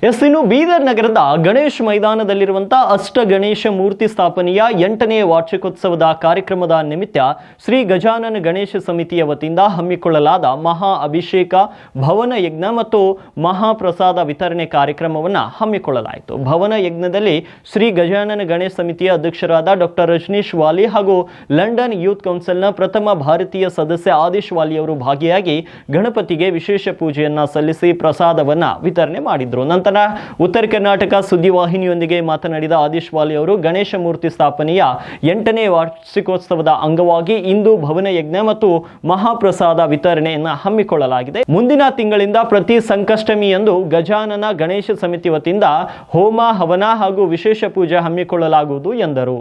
ಇನ್ನು ಬೀದರ್ ನಗರದ ಗಣೇಶ್ ಮೈದಾನದಲ್ಲಿರುವಂತಹ ಅಷ್ಟ ಗಣೇಶ ಮೂರ್ತಿ ಸ್ಥಾಪನೆಯ 8ನೇ ವಾರ್ಷಿಕೋತ್ಸವದ ಕಾರ್ಯಕ್ರಮದ ನಿಮಿತ್ತ ಶ್ರೀ ಗಜಾನನ ಗಣೇಶ ಸಮಿತಿಯ ವತಿಯಿಂದ ಹಮ್ಮಿಕೊಳ್ಳಲಾದ ಮಹಾ ಅಭಿಷೇಕ, ಭವನ ಯಜ್ಞ ಮತ್ತು ಮಹಾಪ್ರಸಾದ ವಿತರಣೆ ಕಾರ್ಯಕ್ರಮವನ್ನು ಹಮ್ಮಿಕೊಳ್ಳಲಾಯಿತು. ಭವನ ಯಜ್ಞದಲ್ಲಿ ಶ್ರೀ ಗಜಾನನ ಗಣೇಶ ಸಮಿತಿಯ ಅಧ್ಯಕ್ಷರಾದ ಡಾಕ್ಟರ್ ರಜನೀಶ್ ವಾಲಿ ಹಾಗೂ ಲಂಡನ್ ಯೂತ್ ಕೌನ್ಸಿಲ್ನ ಪ್ರಥಮ ಭಾರತೀಯ ಸದಸ್ಯ ಆದಿಶ್ ವಾಲಿ ಅವರು ಭಾಗಿಯಾಗಿ ಗಣಪತಿಗೆ ವಿಶೇಷ ಪೂಜೆಯನ್ನ ಸಲ್ಲಿಸಿ ಪ್ರಸಾದವನ್ನ ವಿತರಣೆ ಮಾಡಿದ್ರು. ನಂತರ ಉತ್ತರ ಕರ್ನಾಟಕ ಸುದ್ದಿವಾಹಿನಿಯೊಂದಿಗೆ ಮಾತನಾಡಿದ ಆದಿಶ್ ವಾಲಿ ಅವರು ಗಣೇಶ ಮೂರ್ತಿ ಸ್ಥಾಪನೆಯ 8ನೇ ವಾರ್ಷಿಕೋತ್ಸವದ ಅಂಗವಾಗಿ ಇಂದು ಭವನ ಯಜ್ಞ ಮತ್ತು ಮಹಾಪ್ರಸಾದ ವಿತರಣೆಯನ್ನು ಹಮ್ಮಿಕೊಳ್ಳಲಾಗಿದೆ. ಮುಂದಿನ ತಿಂಗಳಿಂದ ಪ್ರತಿ ಸಂಕಷ್ಟಮಿಯಂದು ಗಜಾನನ ಗಣೇಶ ಸಮಿತಿ ವತಿಯಿಂದ ಹೋಮ, ಹವನ ಹಾಗೂ ವಿಶೇಷ ಪೂಜೆ ಹಮ್ಮಿಕೊಳ್ಳಲಾಗುವುದು ಎಂದರು.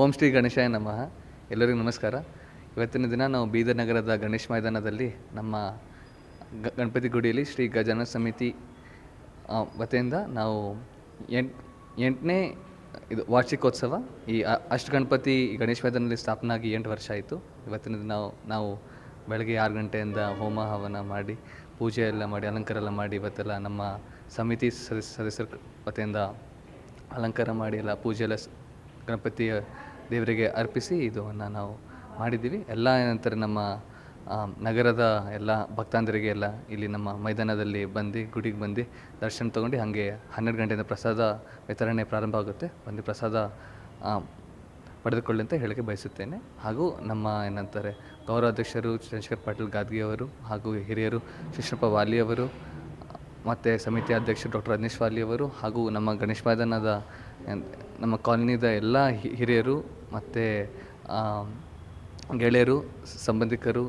ಓಂ ಶ್ರೀ ಗಣೇಶಾಯ ನಮಃ. ಎಲ್ಲರಿಗೂ ನಮಸ್ಕಾರ. ಇವತ್ತಿನ ದಿನ ನಾವು ಬೀದರ್ ನಗರದ ಗಣೇಶ್ ಮೈದಾನದಲ್ಲಿ ನಮ್ಮ ಗಣಪತಿ ಗುಡಿಯಲ್ಲಿ ಶ್ರೀ ಗಜಾನನ ಸಮಿತಿ ವತಿಯಿಂದ ನಾವು 8ನೇ ವಾರ್ಷಿಕೋತ್ಸವ ಈ ಅಷ್ಟ ಗಣಪತಿ ಗಣೇಶ್ ಮೈದಾನದಲ್ಲಿ ಸ್ಥಾಪನೆ ಆಗಿ 8 ವರ್ಷ ಆಯಿತು. ಇವತ್ತಿನ ದಿನ ನಾವು ಬೆಳಗ್ಗೆ 6 ಗಂಟೆಯಿಂದ ಹೋಮ ಹವನ ಮಾಡಿ, ಪೂಜೆ ಎಲ್ಲ ಮಾಡಿ, ಅಲಂಕಾರ ಎಲ್ಲ ಮಾಡಿ, ಇವತ್ತೆಲ್ಲ ನಮ್ಮ ಸಮಿತಿ ಸದಸ್ಯರ ವತಿಯಿಂದ ಅಲಂಕಾರ ಮಾಡಿ ಎಲ್ಲ ಪೂಜೆ ಎಲ್ಲ ಗಣಪತಿಯ ದೇವರಿಗೆ ಅರ್ಪಿಸಿ ಇದನ್ನು ನಾವು ಮಾಡಿದ್ದೀವಿ. ಎಲ್ಲ ಏನಂತಾರೆ ನಮ್ಮ ನಗರದ ಎಲ್ಲ ಭಕ್ತಾಂಧರಿಗೆ ಎಲ್ಲ ಇಲ್ಲಿ ನಮ್ಮ ಮೈದಾನದಲ್ಲಿ ಬಂದು ಗುಡಿಗೆ ಬಂದು ದರ್ಶನ ತೊಗೊಂಡು ಹಾಗೆ 12 ಗಂಟೆಯಿಂದ ಪ್ರಸಾದ ವಿತರಣೆ ಪ್ರಾರಂಭ ಆಗುತ್ತೆ. ಬಂದು ಪ್ರಸಾದ ಪಡೆದುಕೊಳ್ಳಿ ಅಂತ ಹೇಳಕ್ಕೆ ಬಯಸುತ್ತೇನೆ. ಹಾಗೂ ನಮ್ಮ ಏನಂತಾರೆ ಗೌರವಾಧ್ಯಕ್ಷರು ಚಂದ್ರಶೇಖರ್ ಪಾಟೀಲ್ ಗಾದ್ಗಿಯವರು ಹಾಗೂ ಹಿರಿಯರು ಶಿಶಪ್ಪ ವಾಲಿಯವರು ಮತ್ತು ಸಮಿತಿ ಅಧ್ಯಕ್ಷರು ಡಾಕ್ಟರ್ ರಜನೀಶ್ ವಾಲಿಯವರು ಹಾಗೂ ನಮ್ಮ ಗಣೇಶ್ ಮೈದಾನದ ನಮ್ಮ ಕಾಲೋನಿದ ಎಲ್ಲ ಹಿರಿಯರು ಮತ್ತು ಗೆಳೆಯರು, ಸಂಬಂಧಿಕರು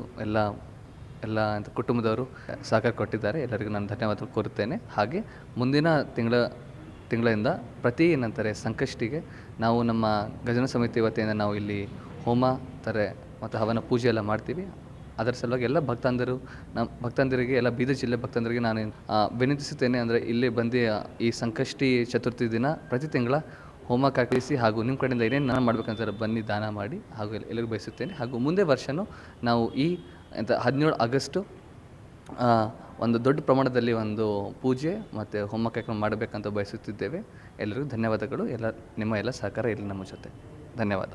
ಎಲ್ಲ ಅಂತ ಕುಟುಂಬದವರು ಸಹಕಾರ ಕೊಟ್ಟಿದ್ದಾರೆ. ಎಲ್ಲರಿಗೂ ನಾನು ಧನ್ಯವಾದ ಕೋರುತ್ತೇನೆ. ಹಾಗೆ ಮುಂದಿನ ತಿಂಗಳಿಂದ ಪ್ರತಿ ಏನಂತಾರೆ ಸಂಕಷ್ಟಿಗೆ ನಾವು ನಮ್ಮ ಗಜಾನನ ಸಮಿತಿ ವತಿಯಿಂದ ನಾವು ಇಲ್ಲಿ ಹೋಮ ಮತ್ತು ಹವನ ಪೂಜೆ ಎಲ್ಲ ಮಾಡ್ತೀವಿ. ಅದರ ಸಲುವಾಗಿ ಎಲ್ಲ ಭಕ್ತಾಂಧರಿಗೆ ಎಲ್ಲ ಬೀದರ್ ಜಿಲ್ಲೆ ಭಕ್ತಾಂಧರಿಗೆ ನಾನು ವಿನಂತಿಸುತ್ತೇನೆ. ಅಂದರೆ ಇಲ್ಲಿ ಬಂದು ಈ ಸಂಕಷ್ಟಿ ಚತುರ್ಥಿ ದಿನ ಪ್ರತಿ ತಿಂಗಳ ಹೋಮ ಕಾಕಿಸಿ ಹಾಗೂ ನಿಮ್ಮ ಕಡೆಯಿಂದ ಏನೇನು ನಾನು ಮಾಡಬೇಕಂತಾರೆ ಬನ್ನಿ ದಾನ ಮಾಡಿ ಹಾಗೂ ಎಲ್ಲರಿಗೂ ಬಯಸುತ್ತೇನೆ. ಹಾಗೂ ಮುಂದೆ ವರ್ಷವೂ ನಾವು ಈ 17 ಆಗಸ್ಟು ಒಂದು ದೊಡ್ಡ ಪ್ರಮಾಣದಲ್ಲಿ ಒಂದು ಪೂಜೆ ಮತ್ತು ಹೋಮ ಕಾರ್ಯಕ್ರಮ ಮಾಡಬೇಕಂತ ಬಯಸುತ್ತಿದ್ದೇವೆ. ಎಲ್ಲರಿಗೂ ಧನ್ಯವಾದಗಳು. ನಿಮ್ಮ ಎಲ್ಲ ಸಹಕಾರ ಇಲ್ಲಿ ನಮ್ಮ ಜೊತೆ. ಧನ್ಯವಾದ.